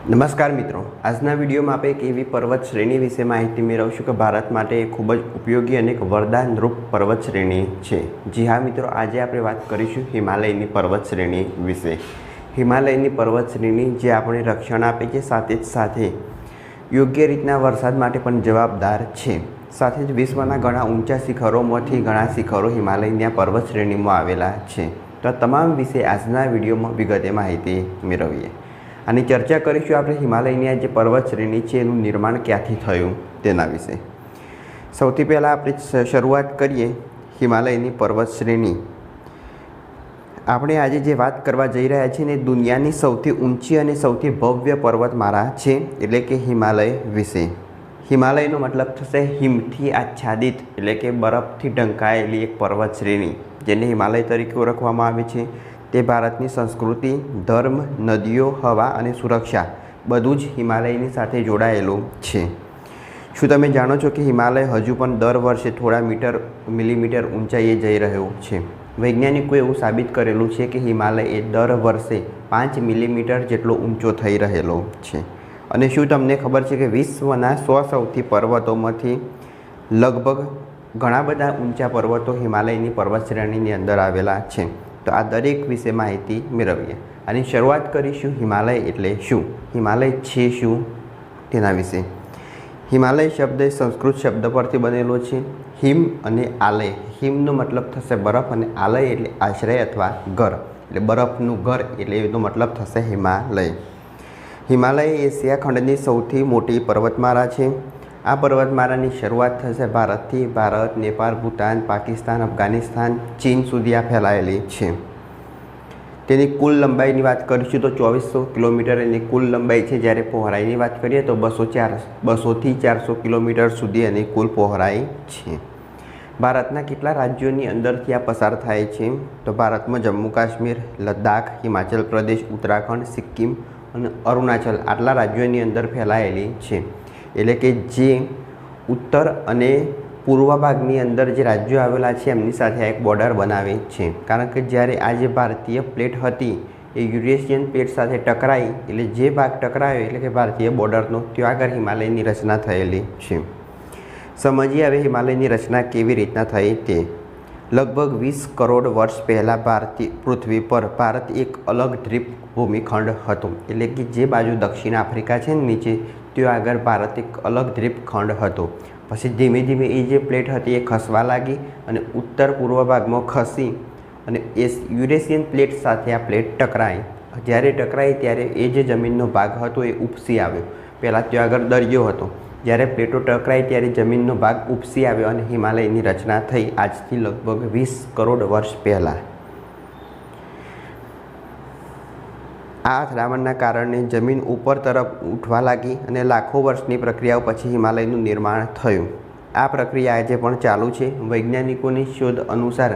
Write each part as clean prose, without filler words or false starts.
નમસ્કાર મિત્રો, આજના વિડીયોમાં આપણે એક એવી પર્વત શ્રેણી વિશે માહિતી મેળવશું કે ભારત માટે ખૂબ જ ઉપયોગી અને એક વરદાનરૂપ પર્વત શ્રેણી છે। જી હા મિત્રો, આજે આપણે વાત કરીશું હિમાલયની પર્વત શ્રેણી વિશે। હિમાલયની પર્વત શ્રેણી જે આપણે રક્ષણ આપે છે, સાથે જ સાથે યોગ્ય રીતના વરસાદ માટે પણ જવાબદાર છે। સાથે જ વિશ્વના ઘણા ઊંચા શિખરોમાંથી ઘણા શિખરો હિમાલયની પર્વત શ્રેણીમાં આવેલા છે। તો આ તમામ વિશે આજના વિડીયોમાં વિગતે માહિતી મેળવીએ। આની ચર્ચા કરીશું આપણે હિમાલયની આ જે પર્વત શ્રેણી છે એનું નિર્માણ ક્યાંથી થયું તેના વિશે। સૌથી પહેલાં આપણે શરૂઆત કરીએ હિમાલયની પર્વત શ્રેણી। આપણે આજે જે વાત કરવા જઈ રહ્યા છીએ ને દુનિયાની સૌથી ઊંચી અને સૌથી ભવ્ય પર્વતમાળા છે, એટલે કે હિમાલય વિશે। હિમાલયનો મતલબ થશે હિમથી આચ્છાદિત, એટલે કે બરફથી ઢંકાયેલી એક પર્વત શ્રેણી, જેને હિમાલય તરીકે ઓળખવામાં આવે છે। તે ભારતની સંસ્કૃતિ, ધર્મ, નદીઓ, હવા અને સુરક્ષા બધું જ હિમાલયની સાથે જોડાયેલું છે। શું તમે જાણો છો કે હિમાલય હજુ પણ દર વર્ષે થોડા મિલીમીટર ઊંચાઈએ જઈ રહ્યો છે? વૈજ્ઞાનિકોએ એવું સાબિત કરેલું છે કે હિમાલય એ દર વર્ષે 5 મિલીમીટર જેટલો ઊંચો થઈ રહેલો છે। અને શું તમને ખબર છે કે વિશ્વના 100 સૌથી પર્વતોમાંથી લગભગ ઘણા બધા ઊંચા પર્વતો હિમાલયની પર્વત શ્રેણીની અંદર આવેલા છે? તો આ દરેક વિશે માહિતી મેળવીએ। આની શરૂઆત કરીશું હિમાલય એટલે શું, હિમાલય છે શું તેના વિશે। હિમાલય શબ્દ એ સંસ્કૃત શબ્દ પરથી બનેલો છે, હિમ અને આલય। હિમનો મતલબ થશે બરફ અને આલય એટલે આશ્રય અથવા ઘર, એટલે બરફનું ઘર, એટલે એનો મતલબ થશે હિમાલય। હિમાલય એશિયા ખંડની સૌથી મોટી પર્વતમાળા છે। આ પર્વતમાળાની શરૂઆત થશે ભારતથી। ભારત, નેપાળ, ભૂટાન, પાકિસ્તાન, અફઘાનિસ્તાન, ચીન સુધી આ ફેલાયેલી છે। તેની કુલ લંબાઈની વાત કરીશું તો 2400 કિલોમીટર એની કુલ લંબાઈ છે, જ્યારે પહોળાઈની વાત કરીએ તો 200થી 400 કિલોમીટર સુધી એની કુલ પહોળાઈ છે। ભારતના કેટલા રાજ્યોની અંદરથી આ પસાર થાય છે? તો ભારતમાં જમ્મુ કાશ્મીર, લદ્દાખ, હિમાચલ પ્રદેશ, ઉત્તરાખંડ, સિક્કિમ અને અરુણાચલ આટલા રાજ્યોની અંદર ફેલાયેલી છે। એટલે કે જે ઉત્તર અને પૂર્વ ભાગની અંદર જે રાજ્યો આવેલા છે એમની સાથે આ એક બોર્ડર બનાવે છે। કારણ કે જ્યારે આ જે ભારતીય પ્લેટ હતી એ યુરેશિયન પ્લેટ સાથે ટકરાઈ, એટલે જે ભાગ ટકરાયો એટલે કે ભારતીય બોર્ડરનો, ત્યાં આગળ હિમાલયની રચના થયેલી છે। સમજીએ હવે હિમાલયની રચના કેવી રીતના થઈ તે। લગભગ 20 કરોડ વર્ષ પહેલાં પૃથ્વી પર ભારત એક અલગ દ્વીપ ભૂમિખંડ હતો, એટલે કે જે બાજુ દક્ષિણ આફ્રિકા છે ને નીચે, ત્યાં આગળ ભારત એક અલગ દ્વીપખંડ હતો। પછી ધીમે ધીમે એ જે પ્લેટ હતી એ ખસવા લાગી અને ઉત્તર પૂર્વ ભાગમાં ખસી અને એ યુરેશિયન પ્લેટ સાથે આ પ્લેટ ટકરાઈ। જ્યારે ટકરાઈ ત્યારે એ જે જમીનનો ભાગ હતો એ ઉપસી આવ્યો। પહેલાં ત્યાં આગળ દરિયો હતો, જ્યારે પ્લેટો ટકરાઈ ત્યારે જમીનનો ભાગ ઉપસી આવ્યો અને હિમાલયની રચના થઈ આજથી લગભગ 20 કરોડ વર્ષ પહેલાં। આ અથડામણના કારણે જમીન ઉપર તરફ ઉઠવા લાગી અને લાખો વર્ષની પ્રક્રિયાઓ પછી હિમાલયનું નિર્માણ થયું। આ પ્રક્રિયા આજે પણ ચાલુ છે। વૈજ્ઞાનિકોની શોધ અનુસાર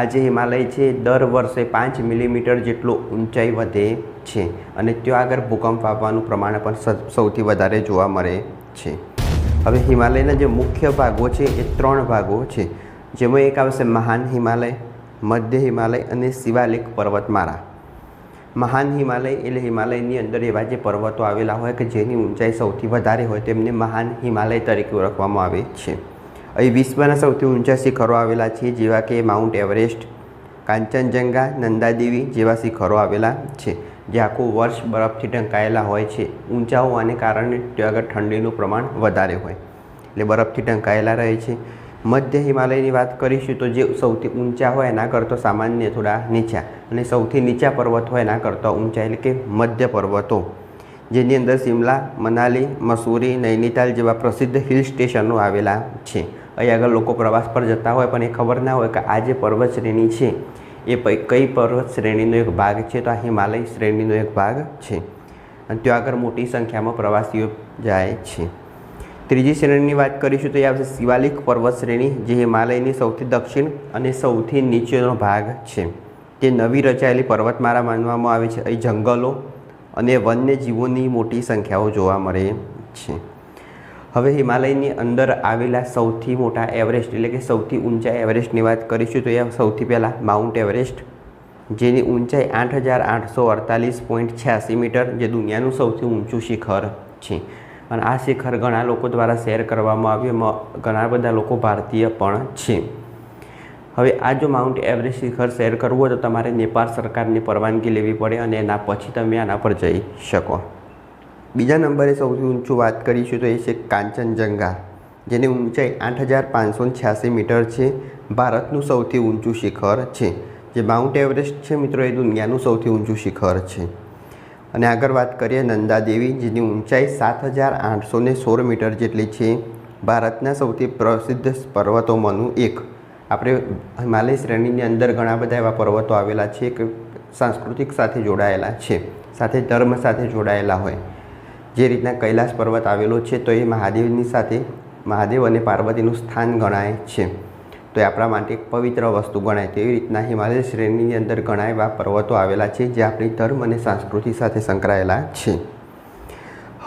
આજે હિમાલય છે દર વર્ષે 5 મિલીમીટર જેટલો ઊંચાઈ વધે છે અને ત્યાં આગળ ભૂકંપ આવવાનું પ્રમાણ પણ સૌથી વધારે જોવા મળે છે। હવે હિમાલયના જે મુખ્ય ભાગો છે એ 3 ભાગો છે, જેમાં એક આવશે મહાન હિમાલય, મધ્ય હિમાલય અને શિવાલિક પર્વતમાળા। મહાન હિમાલય એટલે હિમાલયની અંદર એવા જે પર્વતો આવેલા હોય કે જેની ઊંચાઈ સૌથી વધારે હોય તેમને મહાન હિમાલય તરીકે ઓળખવામાં આવે છે। અહીં વિશ્વના સૌથી ઊંચા શિખરો આવેલા છે, જેવા કે માઉન્ટ એવરેસ્ટ, કાંચનજંગા, નંદા દેવી જેવા શિખરો આવેલા છે, જે આખું વર્ષ બરફથી ઢંકાયેલા હોય છે। ઊંચા હોવાને કારણે ત્યાં આગળ ઠંડીનું પ્રમાણ વધારે હોય, એટલે બરફથી ઢંકાયેલા રહે છે। મધ્ય હિમાલયની વાત કરીશું તો જે સૌથી ઊંચા હોય એના કરતાં સામાન્ય થોડા નીચા, અને સૌથી નીચા પર્વત હોય એના કરતાં ઊંચા, એટલે કે મધ્ય પર્વતો, જેની અંદર શિમલા, મનાલી, મસૂરી, નૈનીતાલ જેવા પ્રસિદ્ધ હિલ સ્ટેશનો આવેલા છે। અહીં આગળ લોકો પ્રવાસ પર જતા હોય પણ એ ખબર ના હોય કે આ જે પર્વત શ્રેણી છે એ કઈ પર્વત શ્રેણીનો એક ભાગ છે, તો આ હિમાલય શ્રેણીનો એક ભાગ છે અને ત્યાં આગળ મોટી સંખ્યામાં પ્રવાસીઓ જાય છે। ત્રીજી શ્રેણીની વાત કરીશું તો એ આવશે શિવાલિક પર્વત શ્રેણી, જે હિમાલયની સૌથી દક્ષિણ અને સૌથી નીચેનો ભાગ છે। તે નવી રચાયેલી પર્વતમાળા માનવામાં આવે છે। અહીં જંગલો અને વન્યજીવોની મોટી સંખ્યાઓ જોવા મળે છે। હવે હિમાલયની અંદર આવેલા સૌથી મોટા એવરેસ્ટ એટલે કે સૌથી ઊંચા એવરેસ્ટની વાત કરીશું તો એ સૌથી પહેલાં માઉન્ટ એવરેસ્ટ, જેની ઊંચાઈ 8,848.86 મીટર, જે દુનિયાનું સૌથી ઊંચું શિખર છે. અને આ શિખર ઘણા લોકો દ્વારા શેર કરવામાં આવ્યું, ઘણા બધા લોકો ભારતીય પણ છે. હવે આ જો માઉન્ટ એવરેસ્ટ શિખર શેર કરવું હોય તો તમારે નેપાળ સરકારની પરવાનગી લેવી પડે અને એના પછી તમે આના પર જઈ શકો. બીજા નંબરે સૌથી ઊંચું વાત કરીશું તો એ છે કાંચનજંગા, જેની ઊંચાઈ 8,586 મીટર છે. ભારતનું સૌથી ઊંચું શિખર છે. જે માઉન્ટ એવરેસ્ટ છે મિત્રો, એ દુનિયાનું સૌથી ઊંચું શિખર છે. અને આગળ વાત કરીએ નંદાદેવી, જેની ઊંચાઈ 7,816 મીટર જેટલી છે. ભારતના સૌથી પ્રસિદ્ધ પર્વતોમાંનું એક. આપણે હિમાલય શ્રેણીની અંદર ઘણા બધા એવા પર્વતો આવેલા છે કે સાંસ્કૃતિક સાથે જોડાયેલા છે, સાથે ધર્મ સાથે જોડાયેલા હોય. જે રીતના કૈલાસ પર્વત આવેલો છે તો એ મહાદેવની સાથે મહાદેવ અને પાર્વતીનું સ્થાન ગણાય છે, તો એ આપણા માટે એક પવિત્ર વસ્તુ ગણાય. તેવી રીતના હિમાલય શ્રેણીની અંદર ઘણા એવા પર્વતો આવેલા છે જે આપણી ધર્મ અને સંસ્કૃતિ સાથે સંકળાયેલા છે.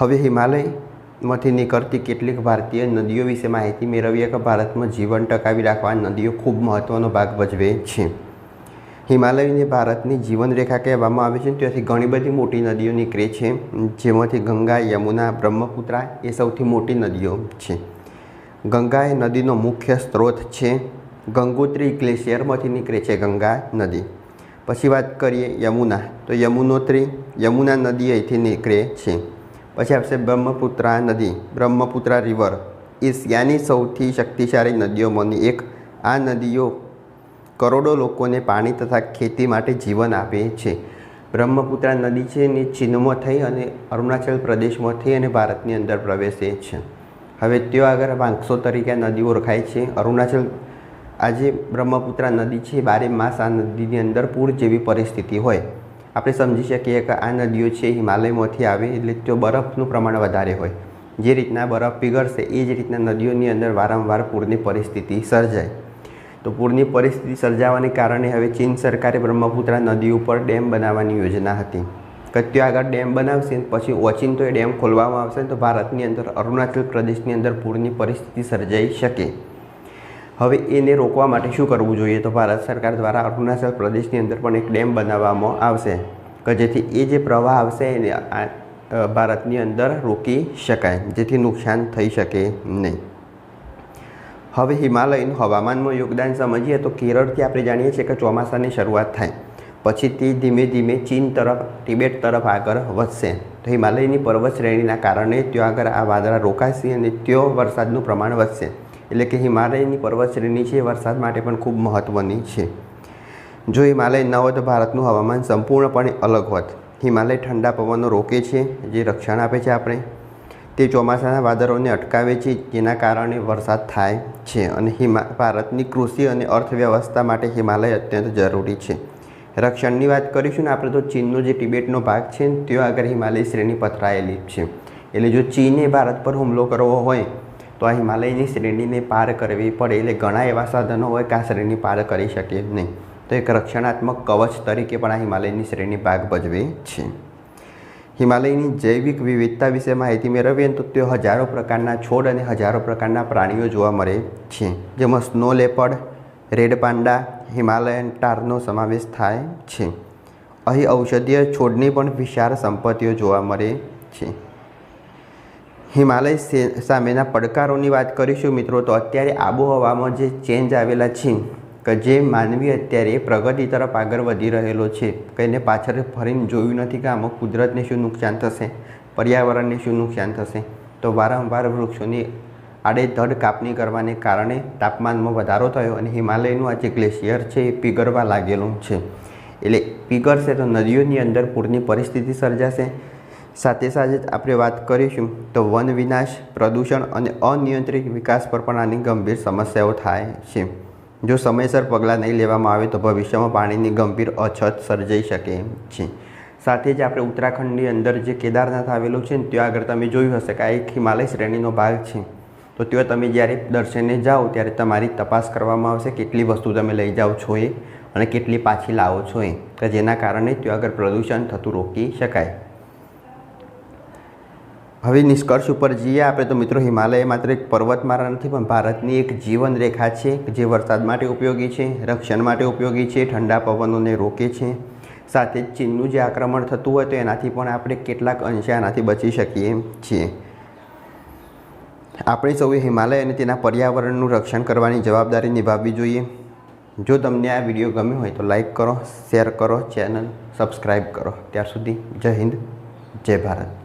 હવે હિમાલયમાંથી નીકળતી કેટલીક ભારતીય નદીઓ વિશે માહિતી મેળવીએ કે ભારતમાં જીવન ટકાવી રાખવા નદીઓ ખૂબ મહત્ત્વનો ભાગ ભજવે છે. હિમાલયને ભારતની જીવનરેખા કહેવામાં આવે છે. ત્યાંથી ઘણી બધી મોટી નદીઓ નીકળે છે, જેમાંથી ગંગા, યમુના, બ્રહ્મપુત્રા એ સૌથી મોટી નદીઓ છે. ગંગા એ નદીનો મુખ્ય સ્ત્રોત છે. ગંગોત્રી ગ્લેશિયરમાંથી નીકળે છે ગંગા નદી. પછી વાત કરીએ યમુના, તો યમુના નદી અહીંથી નીકળે છે. પછી આવશે બ્રહ્મપુત્રા નદી. બ્રહ્મપુત્રા રિવર એશિયાની સૌથી શક્તિશાળી નદીઓમાંની એક. આ નદીઓ કરોડો લોકોને પાણી તથા ખેતી માટે જીવન આપે છે. બ્રહ્મપુત્રા નદી છે ને ચીનમાં થઈ અને અરુણાચલ પ્રદેશમાં થઈ અને ભારતની અંદર પ્રવેશે છે. હવે ત્યાં આગળ વાંકસો તરીકે નદી ઓળખાય છે. અરુણાચલ આજે બ્રહ્મપુત્રા નદી છે, 12 માસ આ નદીની અંદર પૂર જેવી પરિસ્થિતિ હોય. આપણે સમજી શકીએ કે આ નદીઓ છે હિમાલયમાંથી આવે એટલે ત્યાં બરફનું પ્રમાણ વધારે હોય. જે રીતના બરફ પીગળશે એ જ રીતના નદીઓની અંદર વારંવાર પૂરની પરિસ્થિતિ સર્જાય. તો પૂરની પરિસ્થિતિ સર્જાવાને કારણે હવે ચીન સરકારે બ્રહ્મપુત્રા નદી ઉપર ડેમ બનાવવાની યોજના હતી કે ત્યાં આગળ ડેમ બનાવશે, પછી ઓચિંતો એ ડેમ ખોલવામાં આવશે તો ભારતની અંદર અરુણાચલ પ્રદેશની અંદર પૂરની પરિસ્થિતિ સર્જાઈ શકે. હવે એને રોકવા માટે શું કરવું જોઈએ, તો ભારત સરકાર દ્વારા અરુણાચલ પ્રદેશની અંદર પણ એક ડેમ બનાવવામાં આવશે કે જેથી એ જે પ્રવાહ આવશે એને ભારતની અંદર રોકી શકાય, જેથી નુકસાન થઈ શકે નહીં. હવે હિમાલયનું હવામાનમાં યોગદાન સમજીએ તો કેરળથી આપણે જાણીએ છીએ કે ચોમાસાની શરૂઆત થાય, પછી તે ધીમે ધીમે ચીન તરફ, તિબેટ તરફ આગળ વધશે. તો હિમાલયની પર્વત શ્રેણીના કારણે ત્યાં આગળ આ વાદળા રોકાશે અને ત્યાં વરસાદનું પ્રમાણ વધશે. એટલે કે હિમાલયની પર્વત શ્રેણી છે વરસાદ માટે પણ ખૂબ મહત્ત્વની છે. જો હિમાલય ન હોત તો ભારતનું હવામાન સંપૂર્ણપણે અલગ હોત. હિમાલય ઠંડા પવનો રોકે છે, જે રક્ષણ આપે છે આપણે. તે ચોમાસાના વાદળોને અટકાવે છે, જેના કારણે વરસાદ થાય છે. અને ભારતની કૃષિ અને અર્થવ્યવસ્થા માટે હિમાલય અત્યંત જરૂરી છે. રક્ષણની વાત કરીશું ને આપણે તો ચીનનો જે તિબેટનો ભાગ છે ત્યાં આગળ હિમાલય શ્રેણી પથરાયેલી છે. એટલે જો ચીને ભારત પર હુમલો કરવો હોય તો આ હિમાલયની શ્રેણીને પાર કરવી પડે. એટલે ઘણા એવા સાધનો હોય કે આ શ્રેણી પાર કરી શકે નહીં. તો એક રક્ષણાત્મક કવચ તરીકે પણ આ હિમાલયની શ્રેણી ભાગ ભજવે છે. હિમાલયની જૈવિક વિવિધતા વિશે માહિતી મેળવીએ તો ત્યાં હજારો પ્રકારના છોડ અને હજારો પ્રકારના પ્રાણીઓ જોવા મળે છે, જેમાં snow leopard, red panda, Himalayan ટારનો સમાવેશ થાય છે. અહીં ઔષધીય છોડની પણ વિશાળ સંપત્તિઓ જોવા મળે છે. હિમાલય સામેના પડકારોની વાત કરીશું મિત્રો તો અત્યારે આબોહવામાં જે ચેન્જ આવેલા છે કે જે માનવી અત્યારે પ્રગતિ તરફ આગળ વધી રહેલો છે, કંઈને પાછળ ફરીને જોયું નથી કે આમાં કુદરતને શું નુકસાન થશે, પર્યાવરણને શું નુકસાન થશે. તો વારંવાર વૃક્ષોની આડેધડ કાપણી કરવાને કારણે તાપમાનમાં વધારો થયો અને હિમાલયનું આ જે ગ્લેશિયર છે એ પીગળવા લાગેલું છે. એટલે પીગળશે તો નદીઓની અંદર પૂરની પરિસ્થિતિ સર્જાશે. સાથે સાથે જ આપણે વાત કરીશું તો વન વિનાશ, પ્રદૂષણ અને અનિયંત્રિત વિકાસ પર પણ આની ગંભીર સમસ્યાઓ થાય છે. જો સમયસર પગલાં નહીં લેવામાં આવે તો ભવિષ્યમાં પાણીની ગંભીર અછત સર્જાઈ શકે છે. સાથે જ આપણે ઉત્તરાખંડની અંદર જે કેદારનાથ આવેલું છે ને ત્યાં આગળ તમે જોયું હશે કે આ એક હિમાલય શ્રેણીનો ભાગ છે. તો ત્યાં તમે જ્યારે દર્શને જાઓ ત્યારે તમારી તપાસ કરવામાં આવશે કેટલી વસ્તુ તમે લઈ જાઓ છો એ અને કેટલી પાછી લાવો છો એ, કે જેના કારણે ત્યાં આગળ પ્રદૂષણ થતું રોકી શકાય. હવે નિષ્કર્ષ ઉપર જઈએ આપણે તો મિત્રો, હિમાલય માત્ર એક પર્વતમાળા નથી પણ ભારતની એક જીવન રેખા છે જે વરસાદ માટે ઉપયોગી છે, રક્ષણ માટે ઉપયોગી છે, ઠંડા પવનોને રોકે છે. સાથે જ ચીનનું જે આક્રમણ થતું હોય તો એનાથી પણ આપણે કેટલાક અંશે આનાથી બચી શકીએ છીએ. આપણે સૌએ હિમાલય અને તેના પર્યાવરણનું રક્ષણ કરવાની જવાબદારી નિભાવવી જોઈએ. જો તમને આ વિડીયો ગમ્યો હોય તો લાઈક કરો, શેર કરો, ચેનલ સબસ્ક્રાઈબ કરો. ત્યાર સુધી જય હિન્દ, જય ભારત.